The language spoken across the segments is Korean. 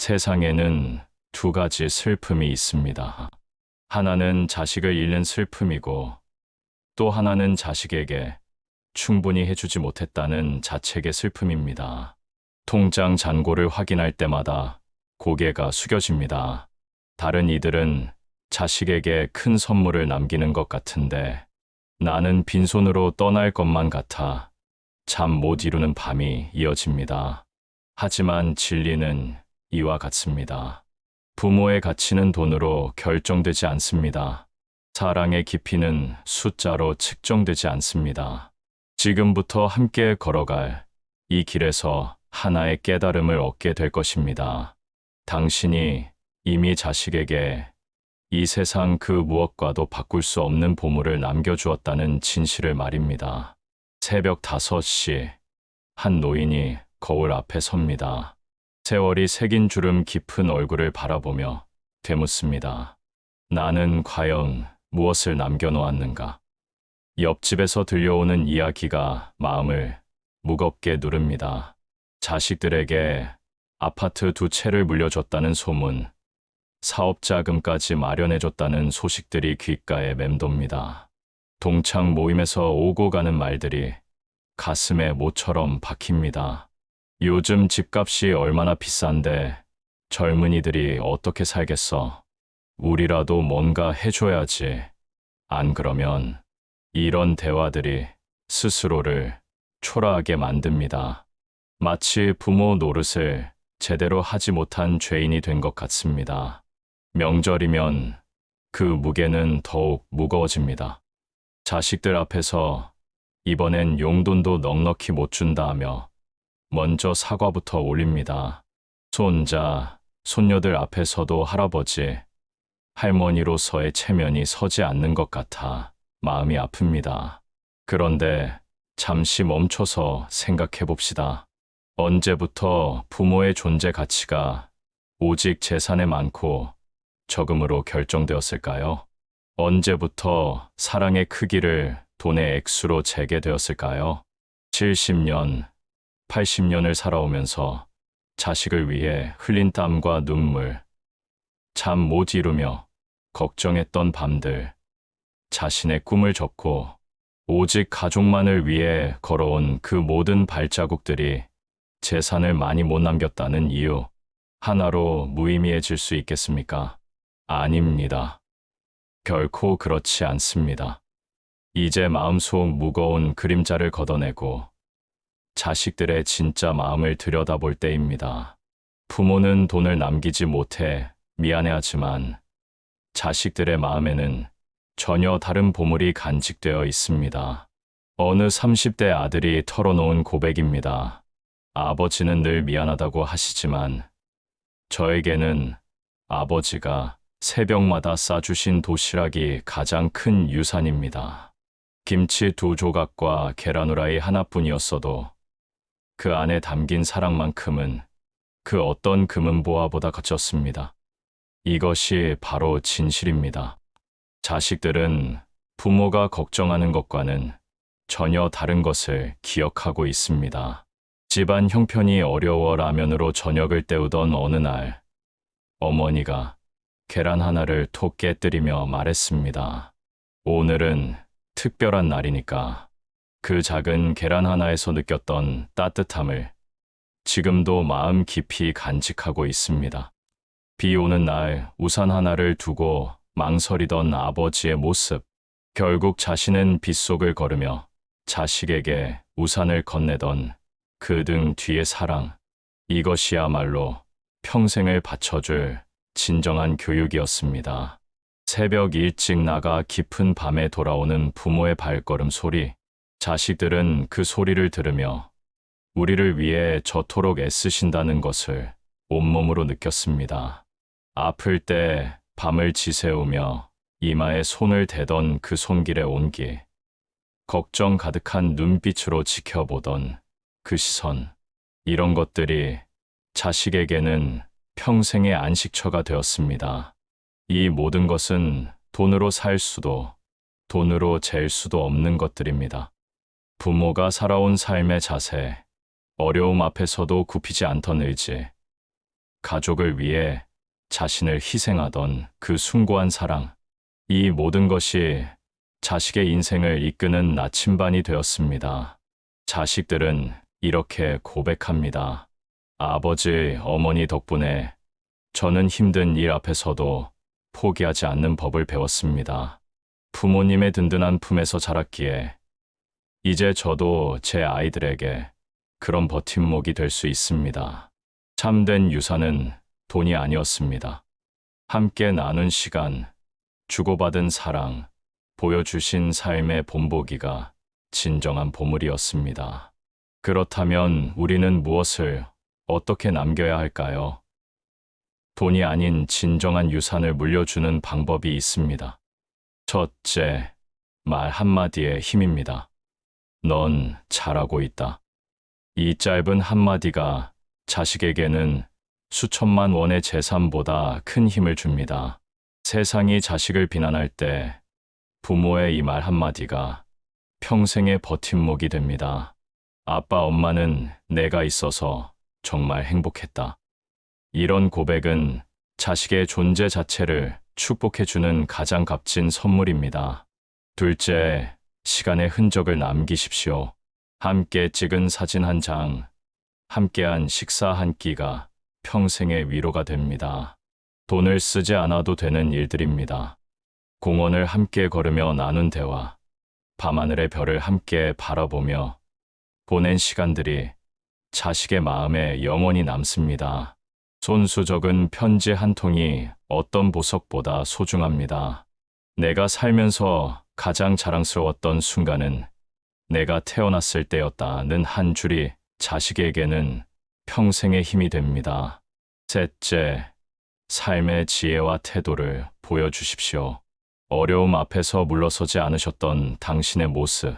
세상에는 두 가지 슬픔이 있습니다. 하나는 자식을 잃는 슬픔이고 또 하나는 자식에게 충분히 해주지 못했다는 자책의 슬픔입니다. 통장 잔고를 확인할 때마다 고개가 숙여집니다. 다른 이들은 자식에게 큰 선물을 남기는 것 같은데 나는 빈손으로 떠날 것만 같아 잠 못 이루는 밤이 이어집니다. 하지만 진리는 이와 같습니다. 부모의 가치는 돈으로 결정되지 않습니다. 사랑의 깊이는 숫자로 측정되지 않습니다. 지금부터 함께 걸어갈 이 길에서 하나의 깨달음을 얻게 될 것입니다. 당신이 이미 자식에게 이 세상 그 무엇과도 바꿀 수 없는 보물을 남겨주었다는 진실을 말입니다. 새벽 5시, 한 노인이 거울 앞에 섭니다. 세월이 새긴 주름 깊은 얼굴을 바라보며 되묻습니다. 나는 과연 무엇을 남겨놓았는가? 옆집에서 들려오는 이야기가 마음을 무겁게 누릅니다. 자식들에게 아파트 2채를 물려줬다는 소문, 사업 자금까지 마련해줬다는 소식들이 귓가에 맴돕니다. 동창 모임에서 오고 가는 말들이 가슴에 모처럼 박힙니다. 요즘 집값이 얼마나 비싼데 젊은이들이 어떻게 살겠어? 우리라도 뭔가 해줘야지. 안 그러면 이런 대화들이 스스로를 초라하게 만듭니다. 마치 부모 노릇을 제대로 하지 못한 죄인이 된 것 같습니다. 명절이면 그 무게는 더욱 무거워집니다. 자식들 앞에서 이번엔 용돈도 넉넉히 못 준다 하며 먼저 사과부터 올립니다. 손자, 손녀들 앞에서도 할아버지, 할머니로서의 체면이 서지 않는 것 같아 마음이 아픕니다. 그런데 잠시 멈춰서 생각해 봅시다. 언제부터 부모의 존재 가치가 오직 재산에 많고 적음으로 결정되었을까요? 언제부터 사랑의 크기를 돈의 액수로 재게 되었을까요? 70년, 80년을 살아오면서 자식을 위해 흘린 땀과 눈물, 잠 못 이루며 걱정했던 밤들, 자신의 꿈을 접고 오직 가족만을 위해 걸어온 그 모든 발자국들이 재산을 많이 못 남겼다는 이유 하나로 무의미해질 수 있겠습니까? 아닙니다. 결코 그렇지 않습니다. 이제 마음속 무거운 그림자를 걷어내고 자식들의 진짜 마음을 들여다볼 때입니다. 부모는 돈을 남기지 못해 미안해하지만 자식들의 마음에는 전혀 다른 보물이 간직되어 있습니다. 어느 30대 아들이 털어놓은 고백입니다. 아버지는 늘 미안하다고 하시지만 저에게는 아버지가 새벽마다 싸주신 도시락이 가장 큰 유산입니다. 김치 2조각과 계란 후라이 하나뿐이었어도 그 안에 담긴 사랑만큼은 그 어떤 금은보화보다 거쳤습니다. 이것이 바로 진실입니다. 자식들은 부모가 걱정하는 것과는 전혀 다른 것을 기억하고 있습니다. 집안 형편이 어려워 라면으로 저녁을 때우던 어느 날, 어머니가 계란 하나를 톡 깨뜨리며 말했습니다. 오늘은 특별한 날이니까 그 작은 계란 하나에서 느꼈던 따뜻함을 지금도 마음 깊이 간직하고 있습니다. 비 오는 날 우산 하나를 두고 망설이던 아버지의 모습, 결국 자신은 빗속을 걸으며 자식에게 우산을 건네던 그 등 뒤의 사랑, 이것이야말로 평생을 바쳐줄 진정한 교육이었습니다. 새벽 일찍 나가 깊은 밤에 돌아오는 부모의 발걸음 소리, 자식들은 그 소리를 들으며 우리를 위해 저토록 애쓰신다는 것을 온몸으로 느꼈습니다. 아플 때 밤을 지새우며 이마에 손을 대던 그 손길의 온기, 걱정 가득한 눈빛으로 지켜보던 그 시선, 이런 것들이 자식에게는 평생의 안식처가 되었습니다. 이 모든 것은 돈으로 살 수도, 돈으로 잴 수도 없는 것들입니다. 부모가 살아온 삶의 자세, 어려움 앞에서도 굽히지 않던 의지, 가족을 위해 자신을 희생하던 그 숭고한 사랑. 이 모든 것이 자식의 인생을 이끄는 나침반이 되었습니다. 자식들은 이렇게 고백합니다. 아버지, 어머니 덕분에 저는 힘든 일 앞에서도 포기하지 않는 법을 배웠습니다. 부모님의 든든한 품에서 자랐기에 이제 저도 제 아이들에게 그런 버팀목이 될 수 있습니다. 참된 유산은 돈이 아니었습니다. 함께 나눈 시간, 주고받은 사랑, 보여주신 삶의 본보기가 진정한 보물이었습니다. 그렇다면 우리는 무엇을 어떻게 남겨야 할까요? 돈이 아닌 진정한 유산을 물려주는 방법이 있습니다. 첫째, 말 한마디의 힘입니다. 넌 잘하고 있다. 이 짧은 한마디가 자식에게는 수천만 원의 재산보다 큰 힘을 줍니다. 세상이 자식을 비난할 때 부모의 이 말 한마디가 평생의 버팀목이 됩니다. 아빠, 엄마는 내가 있어서 정말 행복했다. 이런 고백은 자식의 존재 자체를 축복해주는 가장 값진 선물입니다. 둘째, 시간의 흔적을 남기십시오. 함께 찍은 사진 한 장, 함께한 식사 한 끼가 평생의 위로가 됩니다. 돈을 쓰지 않아도 되는 일들입니다. 공원을 함께 걸으며 나눈 대화, 밤하늘의 별을 함께 바라보며 보낸 시간들이 자식의 마음에 영원히 남습니다. 손수 적은 편지 한 통이 어떤 보석보다 소중합니다. 내가 살면서 가장 자랑스러웠던 순간은 내가 태어났을 때였다는 한 줄이 자식에게는 평생의 힘이 됩니다. 셋째, 삶의 지혜와 태도를 보여주십시오. 어려움 앞에서 물러서지 않으셨던 당신의 모습,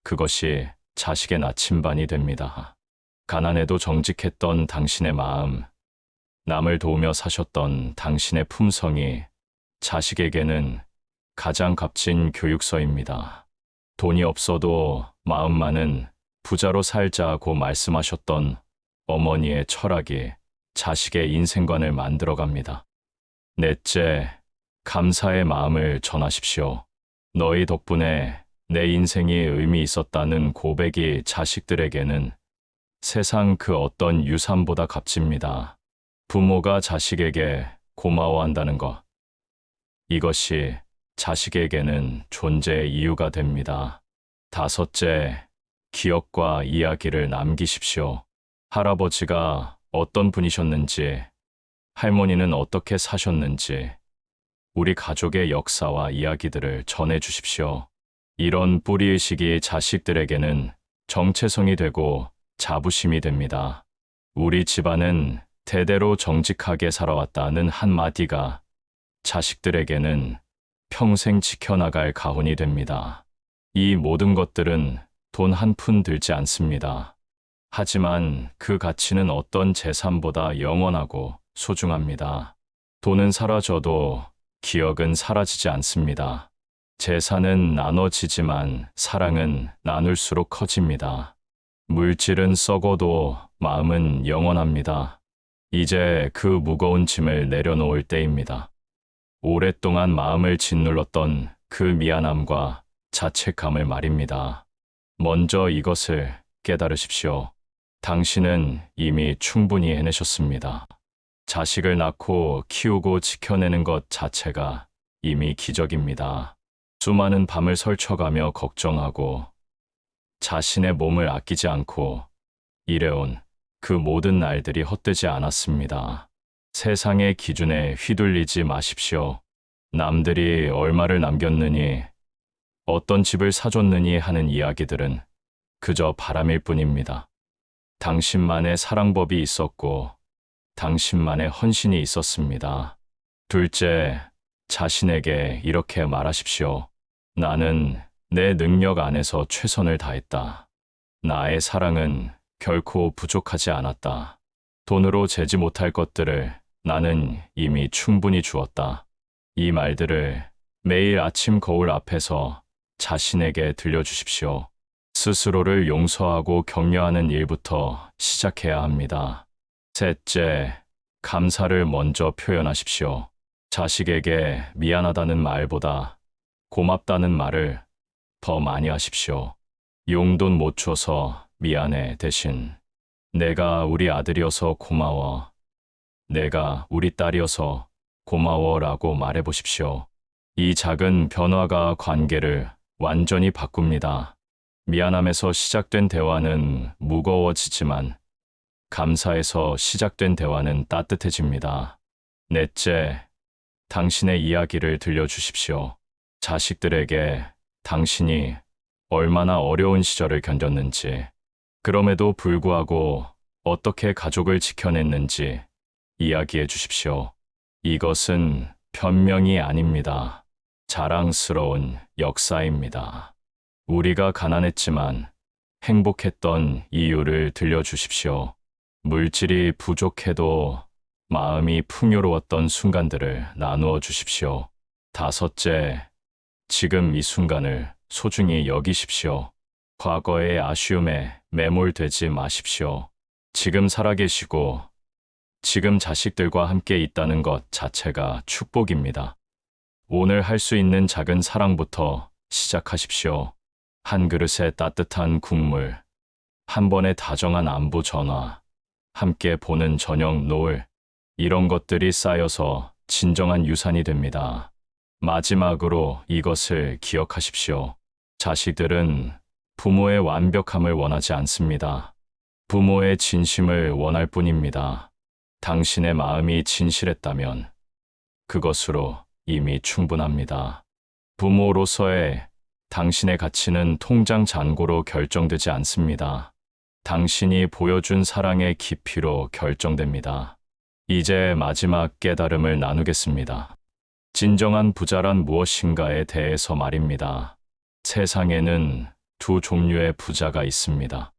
그것이 자식의 나침반이 됩니다. 가난해도 정직했던 당신의 마음, 남을 도우며 사셨던 당신의 품성이 자식에게는 가장 값진 교육서입니다. 돈이 없어도 마음만은 부자로 살자고 말씀하셨던 어머니의 철학이 자식의 인생관을 만들어갑니다. 넷째, 감사의 마음을 전하십시오. 너희 덕분에 내 인생이 의미 있었다는 고백이 자식들에게는 세상 그 어떤 유산보다 값집니다. 부모가 자식에게 고마워한다는 것, 이것이 자식에게는 존재의 이유가 됩니다. 다섯째, 기억과 이야기를 남기십시오. 할아버지가 어떤 분이셨는지, 할머니는 어떻게 사셨는지, 우리 가족의 역사와 이야기들을 전해주십시오. 이런 뿌리의식이 자식들에게는 정체성이 되고 자부심이 됩니다. 우리 집안은 대대로 정직하게 살아왔다는 한마디가 자식들에게는 평생 지켜나갈 가훈이 됩니다. 이 모든 것들은 돈 한 푼 들지 않습니다. 하지만 그 가치는 어떤 재산보다 영원하고 소중합니다. 돈은 사라져도 기억은 사라지지 않습니다. 재산은 나눠지지만 사랑은 나눌수록 커집니다. 물질은 썩어도 마음은 영원합니다. 이제 그 무거운 짐을 내려놓을 때입니다. 오랫동안 마음을 짓눌렀던 그 미안함과 자책감을 말입니다. 먼저 이것을 깨달으십시오. 당신은 이미 충분히 해내셨습니다. 자식을 낳고 키우고 지켜내는 것 자체가 이미 기적입니다. 수많은 밤을 설쳐가며 걱정하고 자신의 몸을 아끼지 않고 일해온 그 모든 날들이 헛되지 않았습니다. 세상의 기준에 휘둘리지 마십시오. 남들이 얼마를 남겼느니, 어떤 집을 사줬느니 하는 이야기들은 그저 바람일 뿐입니다. 당신만의 사랑법이 있었고, 당신만의 헌신이 있었습니다. 둘째, 자신에게 이렇게 말하십시오. 나는 내 능력 안에서 최선을 다했다. 나의 사랑은 결코 부족하지 않았다. 돈으로 재지 못할 것들을 나는 이미 충분히 주었다. 이 말들을 매일 아침 거울 앞에서 자신에게 들려주십시오. 스스로를 용서하고 격려하는 일부터 시작해야 합니다. 셋째, 감사를 먼저 표현하십시오. 자식에게 미안하다는 말보다 고맙다는 말을 더 많이 하십시오. 용돈 못 줘서 미안해 대신 내가 우리 아들이어서 고마워. 내가 우리 딸이어서 고마워라고 말해보십시오. 이 작은 변화가 관계를 완전히 바꿉니다. 미안함에서 시작된 대화는 무거워지지만 감사에서 시작된 대화는 따뜻해집니다. 넷째, 당신의 이야기를 들려주십시오. 자식들에게 당신이 얼마나 어려운 시절을 견뎠는지, 그럼에도 불구하고 어떻게 가족을 지켜냈는지 이야기해 주십시오. 이것은 변명이 아닙니다. 자랑스러운 역사입니다. 우리가 가난했지만 행복했던 이유를 들려주십시오. 물질이 부족해도 마음이 풍요로웠던 순간들을 나누어 주십시오. 다섯째, 지금 이 순간을 소중히 여기십시오. 과거의 아쉬움에 매몰되지 마십시오. 지금 살아계시고 지금 자식들과 함께 있다는 것 자체가 축복입니다. 오늘 할 수 있는 작은 사랑부터 시작하십시오. 한 그릇의 따뜻한 국물, 한 번의 다정한 안부 전화, 함께 보는 저녁 노을, 이런 것들이 쌓여서 진정한 유산이 됩니다. 마지막으로 이것을 기억하십시오. 자식들은 부모의 완벽함을 원하지 않습니다. 부모의 진심을 원할 뿐입니다. 당신의 마음이 진실했다면 그것으로 이미 충분합니다. 부모로서의 당신의 가치는 통장 잔고로 결정되지 않습니다. 당신이 보여준 사랑의 깊이로 결정됩니다. 이제 마지막 깨달음을 나누겠습니다. 진정한 부자란 무엇인가에 대해서 말입니다. 세상에는 두 종류의 부자가 있습니다.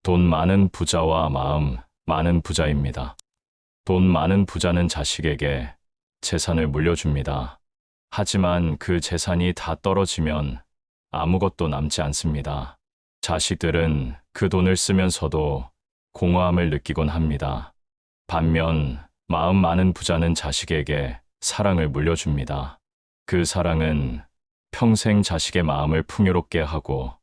돈 많은 부자와 마음 많은 부자입니다. 돈 많은 부자는 자식에게 재산을 물려줍니다. 하지만 그 재산이 다 떨어지면 아무것도 남지 않습니다. 자식들은 그 돈을 쓰면서도 공허함을 느끼곤 합니다. 반면 마음 많은 부자는 자식에게 사랑을 물려줍니다. 그 사랑은 평생 자식의 마음을 풍요롭게 하고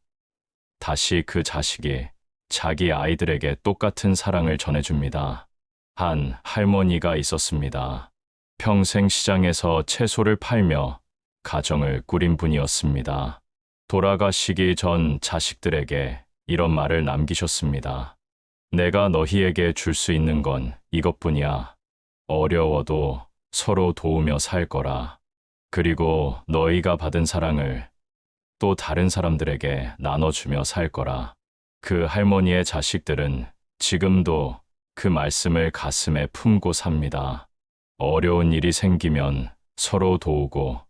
다시 그 자식이 자기 아이들에게 똑같은 사랑을 전해줍니다. 한 할머니가 있었습니다. 평생 시장에서 채소를 팔며 가정을 꾸린 분이었습니다. 돌아가시기 전 자식들에게 이런 말을 남기셨습니다. 내가 너희에게 줄 수 있는 건 이것뿐이야. 어려워도 서로 도우며 살 거라. 그리고 너희가 받은 사랑을 또 다른 사람들에게 나눠주며 살 거라. 그 할머니의 자식들은 지금도 그 말씀을 가슴에 품고 삽니다. 어려운 일이 생기면 서로 도우고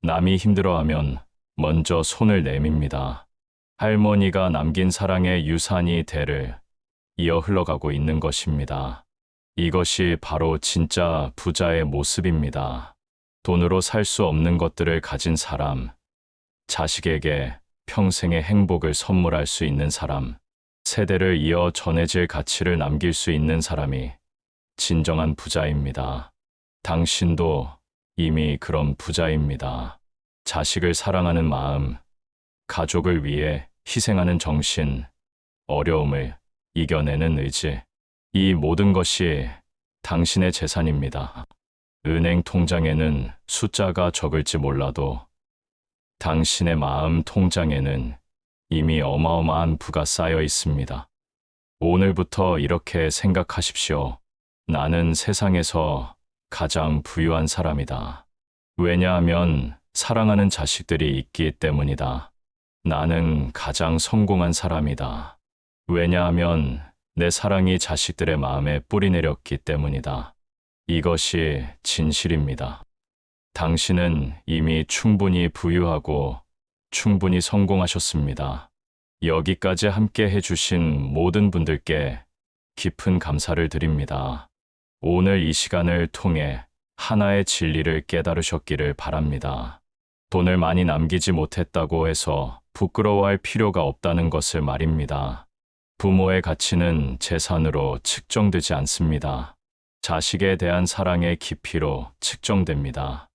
남이 힘들어하면 먼저 손을 내밉니다. 할머니가 남긴 사랑의 유산이 대를 이어 흘러가고 있는 것입니다. 이것이 바로 진짜 부자의 모습입니다. 돈으로 살 수 없는 것들을 가진 사람, 자식에게 평생의 행복을 선물할 수 있는 사람, 세대를 이어 전해질 가치를 남길 수 있는 사람이 진정한 부자입니다. 당신도 이미 그런 부자입니다. 자식을 사랑하는 마음, 가족을 위해 희생하는 정신, 어려움을 이겨내는 의지, 이 모든 것이 당신의 재산입니다. 은행 통장에는 숫자가 적을지 몰라도 당신의 마음 통장에는 이미 어마어마한 부가 쌓여 있습니다. 오늘부터 이렇게 생각하십시오. 나는 세상에서 가장 부유한 사람이다. 왜냐하면 사랑하는 자식들이 있기 때문이다. 나는 가장 성공한 사람이다. 왜냐하면 내 사랑이 자식들의 마음에 뿌리내렸기 때문이다. 이것이 진실입니다. 당신은 이미 충분히 부유하고 충분히 성공하셨습니다. 여기까지 함께 해주신 모든 분들께 깊은 감사를 드립니다. 오늘 이 시간을 통해 하나의 진리를 깨달으셨기를 바랍니다. 돈을 많이 남기지 못했다고 해서 부끄러워할 필요가 없다는 것을 말입니다. 부모의 가치는 재산으로 측정되지 않습니다. 자식에 대한 사랑의 깊이로 측정됩니다.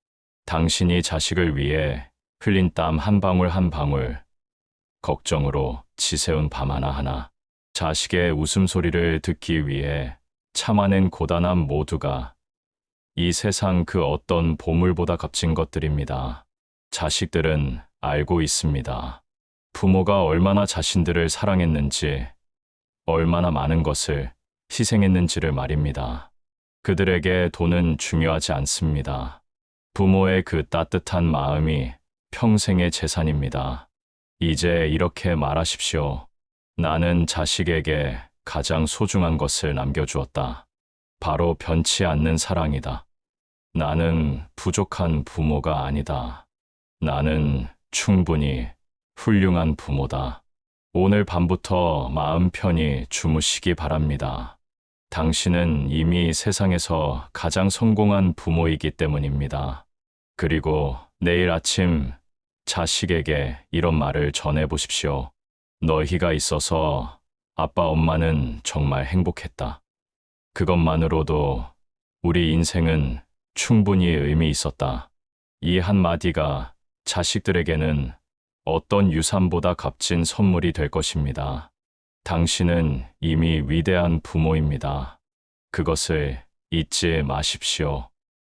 당신이 자식을 위해 흘린 땀 한 방울 한 방울, 걱정으로 지새운 밤 하나하나, 자식의 웃음소리를 듣기 위해 참아낸 고단함 모두가 이 세상 그 어떤 보물보다 값진 것들입니다. 자식들은 알고 있습니다. 부모가 얼마나 자신들을 사랑했는지, 얼마나 많은 것을 희생했는지를 말입니다. 그들에게 돈은 중요하지 않습니다. 부모의 그 따뜻한 마음이 평생의 재산입니다. 이제 이렇게 말하십시오. 나는 자식에게 가장 소중한 것을 남겨주었다. 바로 변치 않는 사랑이다. 나는 부족한 부모가 아니다. 나는 충분히 훌륭한 부모다. 오늘 밤부터 마음 편히 주무시기 바랍니다. 당신은 이미 세상에서 가장 성공한 부모이기 때문입니다. 그리고 내일 아침 자식에게 이런 말을 전해 보십시오. 너희가 있어서 아빠 엄마는 정말 행복했다. 그것만으로도 우리 인생은 충분히 의미 있었다. 이 한마디가 자식들에게는 어떤 유산보다 값진 선물이 될 것입니다. 당신은 이미 위대한 부모입니다. 그것을 잊지 마십시오.